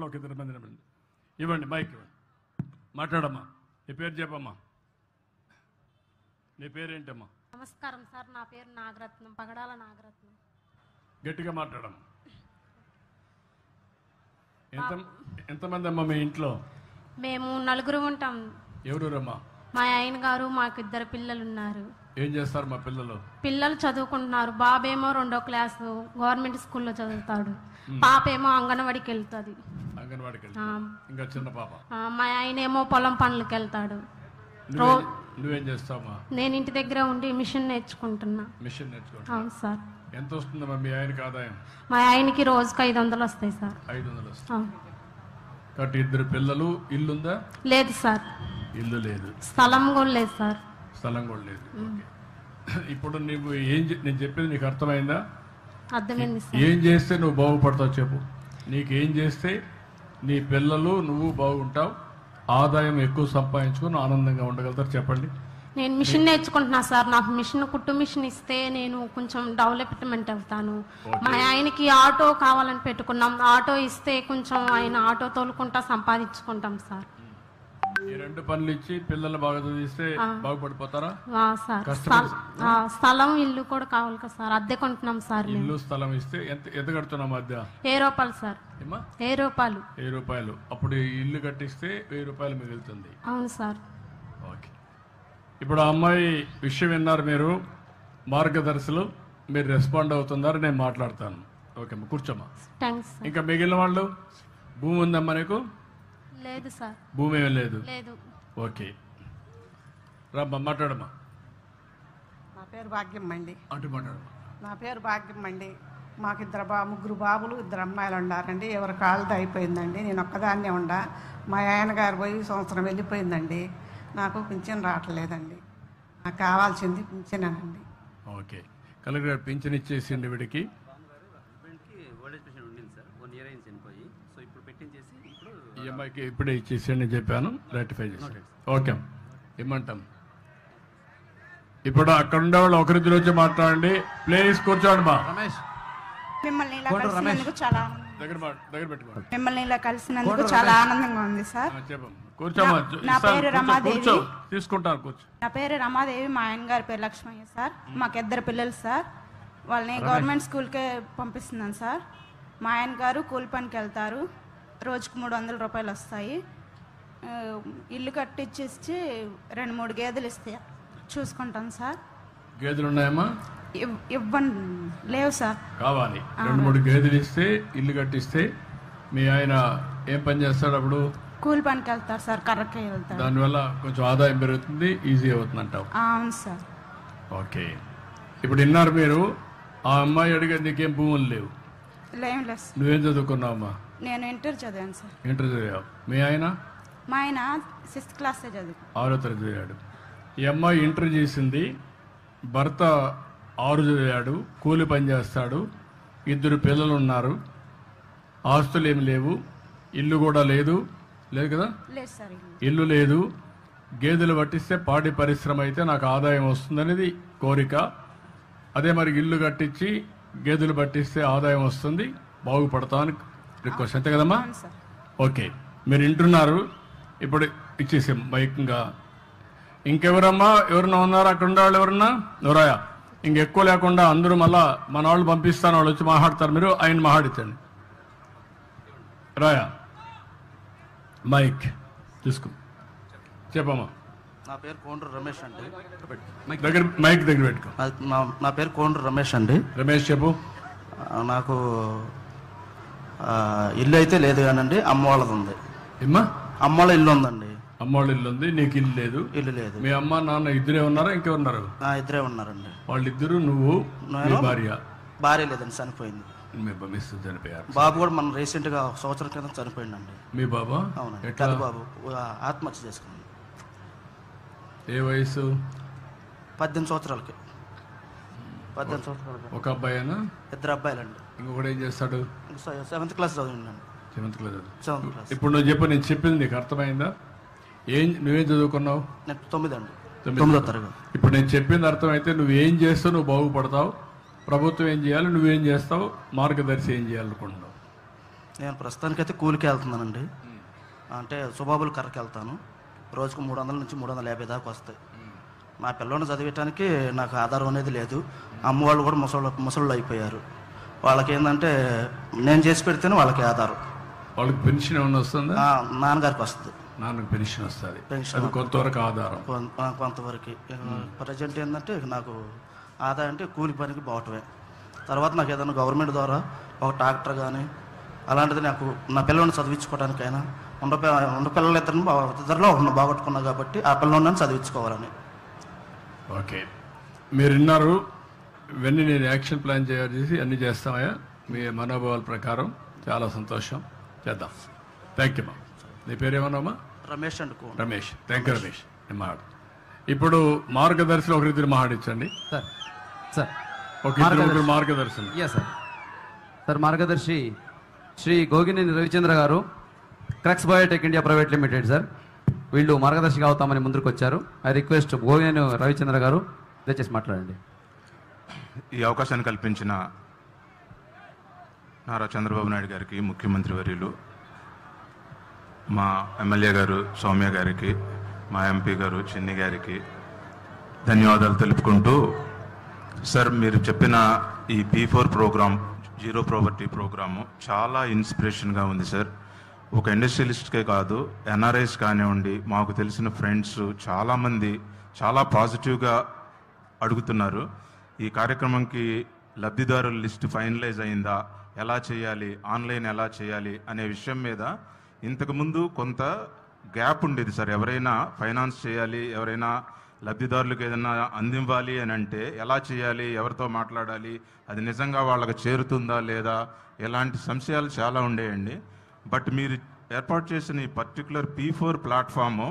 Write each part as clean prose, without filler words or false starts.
ఒక ఇద్దరు మంది ఇవ్వండి, మైక్ ఇవ్వండి, మాట్లాడమ్మా. నీ పేరు చెప్పమ్మా. నీ పేరేంటమ్మా? నమస్కారం సార్, నా పేరు నాగరత్నం, పగడాల నాగరత్నం. గట్టిగా మాట్లాడమ్మా. ఎంతమంది అమ్మా మీ ఇంట్లో? మేము నలుగురు ఉంటాం. ఎవరమ్మా? మా ఆయన గారు, మాకు ఇద్దరు పిల్లలు ఉన్నారు. ఏం చేస్తారు మా పిల్లలు? పిల్లలు చదువుకుంటున్నారు. బాబేమో 2వ క్లాసు గవర్నమెంట్ స్కూల్లో చదువుతాడు. పాపేమో అంగన్వాడికి వెళ్తుంది. ఇంకా చిన్న పాప. మా ఆయన ఏమో పొలం పనులకు వెళ్తాడు. నువ్వేం చేస్తావా? నేను ఇంటి దగ్గర ఉండి మిషన్ నేర్చుకుంటున్నా. మిషన్ నేర్చుకుంటా? అవును సార్. ఎంత వస్తుందమ్మా మీ ఆయనకి ఆదాయం? మా ఆయనకి రోజుకి 500 వస్తాయి సార్. 500 వస్తాయి. కాబట్టి ఇద్దరు పిల్లలు. ఇల్లుందా? లేదు సార్. ఇల్లు లేదు. స్థలం కూడా లేదు సార్. స్థలం కూడా లేదు. ఇప్పుడు నువ్వు నేను చెప్పేది నీకు అర్థమైందా? అర్థమైంది సార్. ఏం చేస్తే నువ్వు బాగుపడతావు చెప్పు. నీకేం చేస్తే నీ పిల్లలు నువ్వు బాగుంటావు, ఆదాయం ఎక్కువ సంపాదించుకుని ఆనందంగా ఉండగలుగుతారు చెప్పండి. నేను మిషన్ నేర్చుకుంటున్నా సార్. నాకు మిషన్, కుట్టు మిషన్ ఇస్తే నేను కొంచెం డెవలప్మెంట్ అవుతాను. మా ఆయనకి ఆటో కావాలని పెట్టుకున్నాం. ఆటో ఇస్తే కొంచెం ఆయన ఆటో తోలుకుంటా సంపాదించుకుంటాం సార్. ఈ 2 పనులు ఇచ్చి పిల్లలు బాగా చదివిస్తే బాగుపడిపోతారా సార్? స్థలం, ఇల్లు కూడా కావాలి కదా సార్. అద్దె కొంటున్నాం సార్. ఇల్లు స్థలం ఇస్తే ఎంత కడుతున్నాం అద్దె? 1000 రూపాయలు సార్. 1000 రూపాయలు. 1000 రూపాయలు. అప్పుడు ఇల్లు కట్టిస్తే 1000 రూపాయలు మిగులుతుంది. అవును సార్. ఓకే. ఇప్పుడు ఆ అమ్మాయి విషయం విన్నారు మీరు, మార్గదర్శులు. మీరు రెస్పాండ్ అవుతున్నారు, నేను మాట్లాడతాను. ఓకే అమ్మా, కూర్చోమ్మా. థ్యాంక్స్. ఇంకా మిగిలిన వాళ్ళు? భూమి ఉందమ్మా నీకు? లేదు సార్. భూమి ఏమీ లేదు. లేదు. ఓకే, రామ్మా, మాట్లాడమ్మా. నా పేరు భాగ్యం అండి. అటు మాట్లాడమ్మా. నా పేరు భాగ్యం అండి. మాకు ముగ్గురు బాబులు, 2 అమ్మాయిలు ఉండారండి. ఎవరి కాళ్ళతో అయిపోయిందండి. నేను ఒక్కదాన్నే ఉండా. మా ఆయన గారు పోయి సంవత్సరం వెళ్ళిపోయిందండి. నాకు పింఛన్ రావట్లేదండి. నాకు కావాల్సింది పింఛనేనండి. ఓకే, కలెక్టర్ గారు పింఛన్ ఇచ్చేసిండి వీడికి. ఈఎంఐకి ఇప్పుడే ఇచ్చేసేయండి అని చెప్పాను, రెక్టిఫై చేసి. ఓకే, ఇమ్మంటాం. ఇప్పుడు అక్కడ ఉండే వాళ్ళు ఒకరిద్దరు వచ్చి మాట్లాడండి. ప్లీజ్ కూర్చోండి మా. మిమ్మల్ని ఇలా కలిసినందుకు చాలా మిమ్మల్ని ఇలా కలిసినందుకు చాలా ఆనందంగా ఉంది సార్. కూర్చోమా. నా పేరు రమాదేవి. తీసుకుంటాను, కూర్చో. నా పేరు రమాదేవి. మా ఆయన గారి పేరు లక్ష్మయ్య సార్. మాకు 2 పిల్లలు సార్. వాళ్ళని గవర్నమెంట్ స్కూల్కే పంపిస్తున్నాను సార్. మా ఆయన గారు కూలి పనికి వెళ్తారు. రోజుకు 300 రూపాయలు వస్తాయి. ఇల్లు కట్టించేసి 2-3 గేదెలు ఇస్తే చూసుకుంటాను సార్. గేదెలు ఉన్నాయమ్మా? ఇవ్వండి, లేవు సార్. కావాలి. 2-3 గేదెలు ఇస్తే, ఇల్లు కట్టిస్తే. మీ ఆయన ఏం పని చేస్తాడు అప్పుడు? కూలి పనికి వెళ్తారు సార్, కర్రకి వెళ్తారు. దానివల్ల కొంచెం ఆదాయం పెరుగుతుంది, ఈజీ అవుతుంది అంటావు? అవును సార్. ఓకే, ఇప్పుడు విన్నారు మీరు. ఆ అమ్మాయి అడిగే నీకేం భూములు లేవు? లేవు లేదు. నువ్వేం చదువుకున్నావమ్మా? నేను ఇంటర్ చదివాను సార్. ఇంటర్ చదివావు. మీ ఆయన? మా ఆయన 6th క్లాస్ చదువు. 6వ తరగతి చదివాడు. ఈ అమ్మాయి ఇంటర్ చేసింది. భర్త 6 చదివాడు, కూలి పని చేస్తాడు. 2 పిల్లలు ఉన్నారు. ఆస్తులు ఏమి లేవు, ఇల్లు కూడా లేదు. లేదు కదా? లేదు సార్. ఇల్లు లేదు. గేదెలు పట్టిస్తే పాడి పరిశ్రమ అయితే నాకు ఆదాయం వస్తుందనేది కోరిక. అదే మరి ఇల్లు కట్టించి గేదెలు పట్టిస్తే ఆదాయం వస్తుంది, బాగుపడతామని రిక్వెస్ట్. అంతే కదమ్మా? ఓకే, మీరు వింటున్నారు. ఇప్పుడు ఇచ్చేసే మైక్గా. ఇంకెవరమ్మా? ఎవరన్నా ఉన్నారా అక్కడ ఉండేవాళ్ళు? ఎవరన్నా ఎవరాయా? ఇంకెక్కువ లేకుండా అందరూ మళ్ళా మన వాళ్ళు పంపిస్తాను, వాళ్ళు వచ్చి మాట్లాడతారు. మీరు ఆయన మాట్లాడించండి. రాయా, మైక్ తీసుకో, చెప్పమ్మా. నా పేరు కోండ్రు రమేష్ అండి. మైక్ దగ్గర పెట్టుకో. నా పేరు కోండ్రు రమేష్ అండి. రమేష్ చెప్పు. నాకు ఇల్లు అయితే లేదు కానండి, అమ్మ వాళ్ళది ఉంది. అమ్మ వాళ్ళ ఇల్లు ఉందండి. అమ్మ వాళ్ళ ఇల్లు ఉంది, నీకు ఇల్లు లేదు? ఇల్లు లేదు. మీ అమ్మ నాన్న ఇద్దరే ఉన్నారా, ఇంకెవరున్నారు? 2 ఉన్నారండి. వాళ్ళిద్దరు, నువ్వు, భార్య? భార్య లేదండి, చనిపోయింది. చనిపోయారు. బాబు కూడా మన రీసెంట్ గా 1 సంవత్సరం క్రితం చనిపోయిందండి. మీ బాబా? అవునండి, పెద్ద బాబు ఆత్మహత్య చేసుకున్నాడు. ఏ వయసు? 18 సంవత్సరాలకి. 18 సంవత్సరాలకి. ఒక అబ్బాయినా? 2 అబ్బాయిలండి. ఇంకొకటి ఏం చేస్తాడు? 7th class చదివిందండి. 7th class. ఇప్పుడు నువ్వు చెప్పు, నేను చెప్పింది నీకు అర్థమైందా? నువ్వేం చదువుకున్నావు? నేను 9 అండి. 9వ తరగతి. ఇప్పుడు నేను చెప్పింది అర్థమైతే నువ్వేం చేస్తావు, నువ్వు బాగుపడతావు. ప్రభుత్వం ఏం చేయాలి, నువ్వేం చేస్తావు, మార్గదర్శి ఏం చేయాలనుకుంటున్నావు? నేను ప్రస్తుతానికైతే కూలికి వెళ్తున్నానండి. అంటే సుబాబుల కర్రకి వెళ్తాను. రోజుకు 300 నుంచి 350 దాకా వస్తాయి. నా పిల్లల్ని చదివించడానికి నాకు ఆధారం అనేది లేదు. అమ్మ వాళ్ళు కూడా ముసళ్ళు అయిపోయారు. వాళ్ళకి ఏంటంటే నేను చేసి పెడితేనే వాళ్ళకి ఆధారం. వాళ్ళకి పెన్షన్ ఏమైనా వస్తుందా? నాన్నగారికి వస్తుంది. నాన్నకు పెన్షన్ వస్తుంది. పెన్షన్ అది కొంతవరకు ఆధారం. కొంతవరకు. ప్రజెంట్ ఏంటంటే నాకు ఆదాయం అంటే కూలి పనికి పోవటమే. తర్వాత నాకు ఏదైనా గవర్నమెంట్ ద్వారా ఒక ట్రాక్టర్ కానీ అలాంటిది నాకు నా పిల్లల్ని చదివించుకోవడానికైనా ఉన్న పిల్లలు ఇద్దరిలో బాగొట్టుకున్నా కాబట్టి ఆ పిల్లల్ని చదివించుకోవాలని. ఓకే, మీరు విన్నారు. ఇవన్నీ నేను యాక్షన్ ప్లాన్ చేసి అన్నీ చేస్తామయ్యా మీ మనోభావాల ప్రకారం. చాలా సంతోషం, చేద్దాం. థ్యాంక్ యూ మా. నీ పేరేమన్నామా? రమేష్ అండి. రమేష్. Thank you Ramesh. నేను మాట్లాడు. ఇప్పుడు మార్గదర్శిలో ఒకరిద్దరు మాట్లాడించండి సార్. సార్ ఒక మార్గదర్శనం. సార్ మార్గదర్శి శ్రీ గోగినేని రవిచంద్ర గారు, crux Biotech India private limited sir. వీళ్ళు మార్గదర్శిగా అవుతామని ముందుకు వచ్చారు. ఐ రిక్వెస్ట్ గోగినేని రవిచంద్ర గారు దయచేసి మాట్లాడండి. ఈ అవకాశాన్ని కల్పించిన నారా చంద్రబాబు నాయుడు గారికి, ముఖ్యమంత్రి వర్యులు, మా ఎమ్మెల్యే గారు సౌమ్య గారికి, మా ఎంపీ గారు చిన్ని గారికి ధన్యవాదాలు తెలుపుకుంటూ, సార్ మీరు చెప్పిన ఈ P4 programme, zero property programme చాలా ఇన్స్పిరేషన్గా ఉంది సార్. ఒక ఇండస్ట్రియలిస్ట్కే కాదు, ఎన్ఆర్ఐస్ కానివ్వండి, మాకు తెలిసిన ఫ్రెండ్స్ చాలామంది చాలా పాజిటివ్గా అడుగుతున్నారు. ఈ కార్యక్రమంకి లబ్ధిదారుల లిస్ట్ ఫైనలైజ్ అయిందా, ఎలా చేయాలి, ఆన్లైన్ ఎలా చేయాలి అనే విషయం మీద ఇంతకుముందు కొంత గ్యాప్ ఉండేది సార్. ఎవరైనా ఫైనాన్స్ చేయాలి, ఎవరైనా లబ్ధిదారులకు ఏదైనా అందివ్వాలి అని అంటే ఎలా చేయాలి, ఎవరితో మాట్లాడాలి, అది నిజంగా వాళ్ళకి చేరుతుందా లేదా, ఇలాంటి సంశయాలు చాలా ఉండేయండి. బట్ మీరు ఏర్పాటు చేసిన ఈ పర్టికులర్ P4 ప్లాట్ఫాము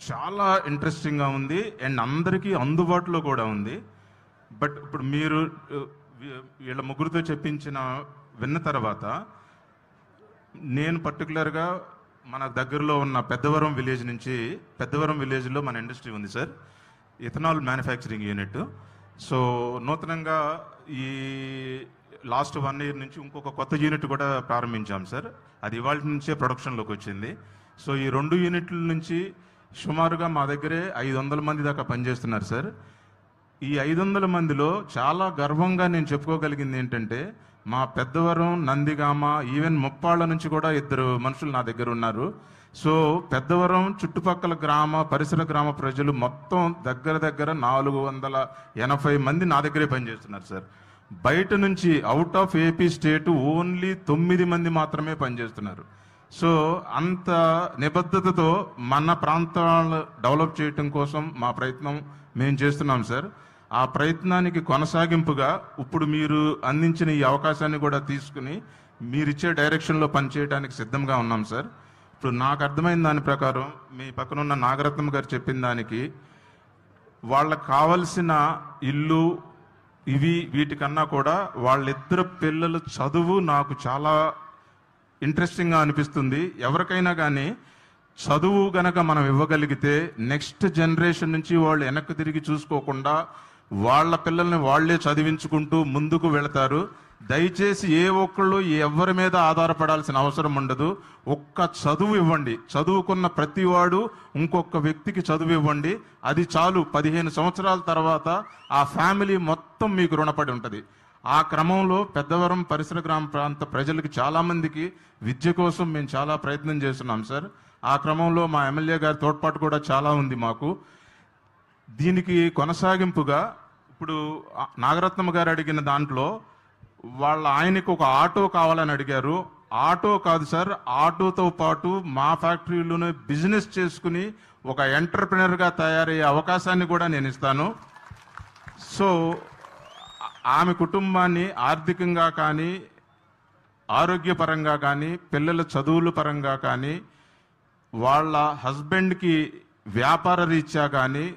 చాలా ఇంట్రెస్టింగ్గా ఉంది అండ్ అందరికీ అందుబాటులో కూడా ఉంది. బట్ ఇప్పుడు మీరు వీళ్ళ ముగ్గురితో విన్న తర్వాత నేను పర్టికులర్గా మన దగ్గరలో ఉన్న పెద్దవరం విలేజ్ నుంచి, పెద్దవరం విలేజ్లో మన ఇండస్ట్రీ ఉంది sir, ethanol manufacturing unit. So నూతనంగా ఈ లాస్ట్ 1 year నుంచి ఇంకొక కొత్త యూనిట్ కూడా ప్రారంభించాం సార్. అది ఇవాళ నుంచే ప్రొడక్షన్లోకి వచ్చింది. సో ఈ 2 యూనిట్ల నుంచి సుమారుగా మా దగ్గరే 500 మంది దాకా పనిచేస్తున్నారు సార్. ఈ 500 మందిలో చాలా గర్వంగా నేను చెప్పుకోగలిగింది ఏంటంటే, మా పెద్దవరం, నందిగామ, ఈవెన్ ముప్పాళ్ళ నుంచి కూడా 2 మనుషులు నా దగ్గర ఉన్నారు. సో పెద్దవరం చుట్టుపక్కల పరిసర గ్రామ ప్రజలు మొత్తం దగ్గర 480 మంది నా దగ్గరే పనిచేస్తున్నారు సార్. బయట నుంచి out of AP state only 9 మంది మాత్రమే పనిచేస్తున్నారు. సో అంత నిబద్ధతతో మన ప్రాంతాలను డెవలప్ చేయటం కోసం మా ప్రయత్నం మేము చేస్తున్నాం సార్. ఆ ప్రయత్నానికి కొనసాగింపుగా ఇప్పుడు మీరు అందించిన ఈ అవకాశాన్ని కూడా తీసుకుని మీరిచ్చే డైరెక్షన్లో పనిచేయడానికి సిద్ధంగా ఉన్నాం సార్. ఇప్పుడు నాకు అర్థమైన దాని ప్రకారం మీ పక్కన ఉన్న నాగరత్నం గారు చెప్పిన దానికి, వాళ్ళకు కావలసిన ఇల్లు వీటికన్నా కూడా వాళ్ళిద్దరు పిల్లల చదువు నాకు చాలా ఇంట్రెస్టింగ్గా అనిపిస్తుంది. ఎవరికైనా కానీ చదువు గనక మనం ఇవ్వగలిగితే నెక్స్ట్ జనరేషన్ నుంచి వాళ్ళు వెనక్కి తిరిగి చూసుకోకుండా వాళ్ళ పిల్లల్ని వాళ్లే చదివించుకుంటూ ముందుకు వెళతారు. దయచేసి ఏ ఒక్కళ్ళు ఎవరి మీద ఆధారపడాల్సిన అవసరం ఉండదు. ఒక్క చదువు ఇవ్వండి, చదువుకున్న ప్రతివాడు ఇంకొక వ్యక్తికి చదువు ఇవ్వండి, అది చాలు. 15 సంవత్సరాల తర్వాత ఆ ఫ్యామిలీ మొత్తం మీకు రుణపడి ఉంటుంది. ఆ క్రమంలో పెద్దవరం పరిసర గ్రామ ప్రాంత ప్రజలకి చాలామందికి విద్య కోసం మేము చాలా ప్రయత్నం చేస్తున్నాం సార్. ఆ క్రమంలో మా ఎమ్మెల్యే గారి తోడ్పాటు కూడా చాలా ఉంది మాకు. దీనికి కొనసాగింపుగా ఇప్పుడు నాగరత్నం గారు అడిగిన దాంట్లో ఆయనకు ఒక ఆటో కావాలని అడిగారు. ఆటో కాదు సార్, ఆటోతో పాటు మా ఫ్యాక్టరీలోనే బిజినెస్ చేసుకుని ఒక ఎంటర్ప్రినర్గా తయారయ్యే అవకాశాన్ని కూడా నేను ఇస్తాను. సో ఆమె కుటుంబాన్ని ఆర్థికంగా కానీ, ఆరోగ్యపరంగా కానీ, పిల్లల చదువుల పరంగా కానీ, వాళ్ళ హస్బెండ్కి వ్యాపార రీత్యా కానీ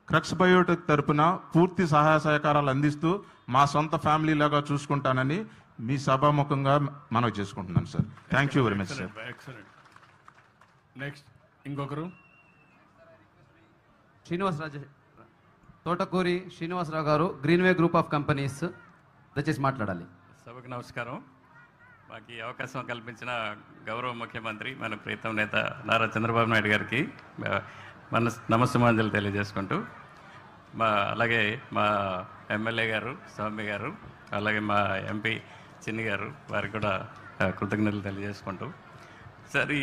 క్రక్స్ బయోటెక్ తరపున పూర్తి సహాయ సహకారాలు అందిస్తూ మా సొంత ఫ్యామిలీ లాగా చూసుకుంటానని మీ సభాముఖంగా మనవి చేసుకుంటున్నాను sir. Thank you very much sir. Next ఇంకొకరు తోటకూరి శ్రీనివాసరావు గారు, గ్రీన్వే గ్రూప్ ఆఫ్ కంపెనీస్, దయచేసి మాట్లాడాలి. సభకు నమస్కారం. మాకు ఈ అవకాశం కల్పించిన గౌరవ ముఖ్యమంత్రి మన ప్రీతం నేత నారా చంద్రబాబు నాయుడు గారికి మన నమస్సుమాంజలు తెలియజేసుకుంటూ అలాగే మా ఎమ్మెల్యే గారు స్వామి గారు, అలాగే మా ఎంపీ చిన్ని గారు, వారికి కూడా కృతజ్ఞతలు తెలియజేసుకుంటూ, సార్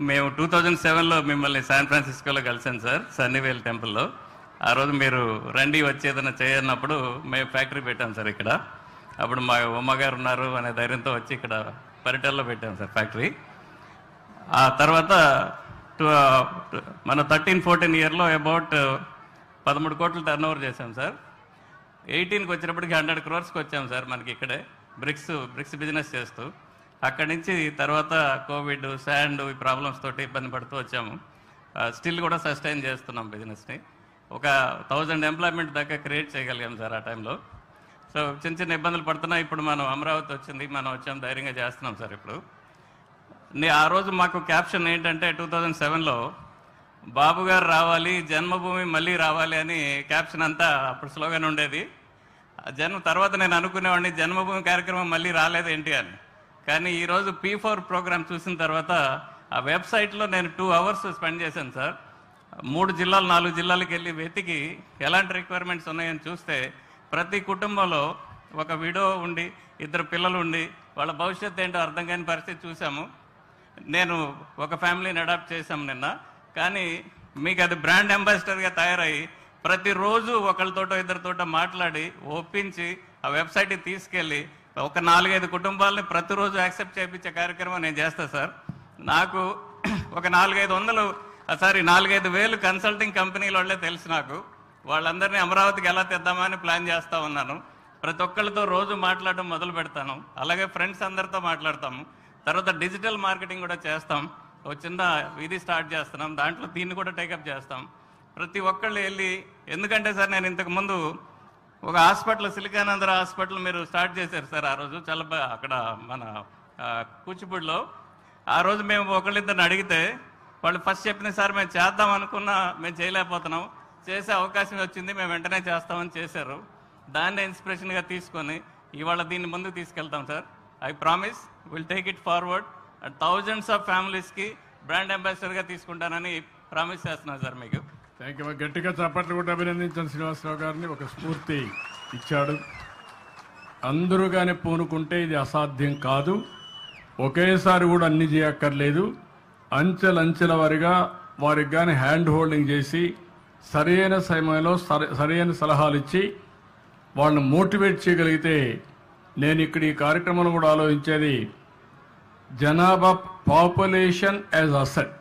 మేము 2007లో మిమ్మల్ని శాన్ ఫ్రాన్సిస్కోలో కలిసాను సార్, సన్నీవేల్ టెంపుల్లో. ఆ రోజు మీరు రండి వచ్చేదన్నా చేయన్నప్పుడు మేము ఫ్యాక్టరీ పెట్టాం సార్ ఇక్కడ. అప్పుడు మా ఉమ్మగారు ఉన్నారు అనే ధైర్యంతో వచ్చి ఇక్కడ పరిటల్లో పెట్టాం సార్ ఫ్యాక్టరీ. ఆ తర్వాత మన 13-14 ఇయర్లో అబౌట్ 13 కోట్లు టర్న్ ఓవర్ చేశాం సార్. 18కి వచ్చినప్పటికి 100 crores వచ్చాం సార్ మనకి ఇక్కడే బ్రిక్స్ బిజినెస్ చేస్తూ. అక్కడి నుంచి తర్వాత కోవిడ్, శాండ్, ఈ ప్రాబ్లమ్స్ తోటి ఇబ్బంది పడుతూ వచ్చాము. స్టిల్ కూడా సస్టైన్ చేస్తున్నాం బిజినెస్ని. ఒక 1000 ఎంప్లాయ్మెంట్ దాకా క్రియేట్ చేయగలిగాం సార్ ఆ టైంలో. సో చిన్న ఇబ్బందులు పడుతున్నా ఇప్పుడు మనం అమరావతి వచ్చింది, మనం వచ్చాం, ధైర్యంగా చేస్తున్నాం సార్. ఇప్పుడు ఆ రోజు మాకు క్యాప్షన్ ఏంటంటే 2007లో బాబు గారు రావాలి, జన్మభూమి మళ్ళీ రావాలి అని క్యాప్షన్ అంతా అప్పుడు స్లోగన్ ఉండేది. తర్వాత నేను అనుకునేవాడిని జన్మభూమి కార్యక్రమం మళ్ళీ రాలేదేంటి అని. కానీ ఈరోజు P4 ప్రోగ్రామ్ చూసిన తర్వాత ఆ వెబ్సైట్లో నేను 2 hours స్పెండ్ చేశాను సార్. 3 జిల్లాలు 4 జిల్లాలకు వెళ్ళి వెతికి ఎలాంటి రిక్వైర్మెంట్స్ ఉన్నాయని చూస్తే ప్రతి కుటుంబంలో ఒక విడో ఉండి 2 పిల్లలు ఉండి వాళ్ళ భవిష్యత్తు ఏంటో అర్థం కాని పరిస్థితి చూసాము. నేను ఒక ఫ్యామిలీని అడాప్ట్ చేశాము నిన్న. కానీ మీకు అది బ్రాండ్ అంబాసిడర్గా తయారయ్యి ప్రతిరోజు ఒకళ్ళతోటో 2 మాట్లాడి ఒప్పించి ఆ వెబ్సైట్కి తీసుకెళ్ళి ఒక 4-5 కుటుంబాలని ప్రతిరోజు యాక్సెప్ట్ చేయించే కార్యక్రమం నేను చేస్తాను సార్. నాకు ఒక 4-5 వేలు కన్సల్టింగ్ కంపెనీల వాళ్ళే తెలుసు నాకు. వాళ్ళందరినీ అమరావతికి ఎలా తెద్దామని ప్లాన్ చేస్తూ ఉన్నాను. ప్రతి ఒక్కళ్ళతో రోజు మాట్లాడడం మొదలు పెడతాను. అలాగే ఫ్రెండ్స్ అందరితో మాట్లాడతాము. తర్వాత డిజిటల్ మార్కెటింగ్ కూడా చేస్తాం. ఒక చిన్న ఇది స్టార్ట్ చేస్తున్నాం, దాంట్లో దీన్ని కూడా టేకప్ చేస్తాం. ప్రతి ఒక్కళ్ళు వెళ్ళి, ఎందుకంటే సార్ నేను ఇంతకుముందు ఒక హాస్పిటల్, సిలికానంద్ర హాస్పిటల్ మీరు స్టార్ట్ చేశారు సార్ ఆ రోజు చాలా అక్కడ మన కూచిపూడిలో. ఆ రోజు మేము ఒకళ్ళిద్దరిని అడిగితే వాళ్ళు ఫస్ట్ చెప్పిన సార్ మేము చేద్దాం అనుకున్నా మేము చేయలేకపోతున్నాం, చేసే అవకాశం వచ్చింది, మేము వెంటనే చేస్తామని చేశారు. దాన్ని ఇన్స్పిరేషన్గా తీసుకొని ఇవాళ దీన్ని ముందుకు తీసుకెళ్తాం sir. I promise will take it forward and thousands of ఫ్యామిలీస్కి బ్రాండ్ అంబాసిడర్గా తీసుకుంటానని ప్రామిస్ చేస్తున్నాను సార్ మీకు. Thank you. గట్టిగా చప్పట్లు కూడా అభినందించాను శ్రీనివాసరావు గారిని. ఒక స్ఫూర్తి ఇచ్చాడు. అందరూ కానీ పూనుకుంటే ఇది అసాధ్యం కాదు. ఒకేసారి కూడా అన్ని చేయక్కర్లేదు. అంచెలంచెల వారిగా వారికి కానీ హ్యాండ్ హోల్డింగ్ చేసి సరైన సమయంలో సరైన సలహాలు ఇచ్చి వాళ్ళని మోటివేట్ చేయగలిగితే, నేను ఇక్కడ ఈ కార్యక్రమంలో కూడా ఆలోచించేది జనాభా పాపులేషన్ యాజ్ అసెట్.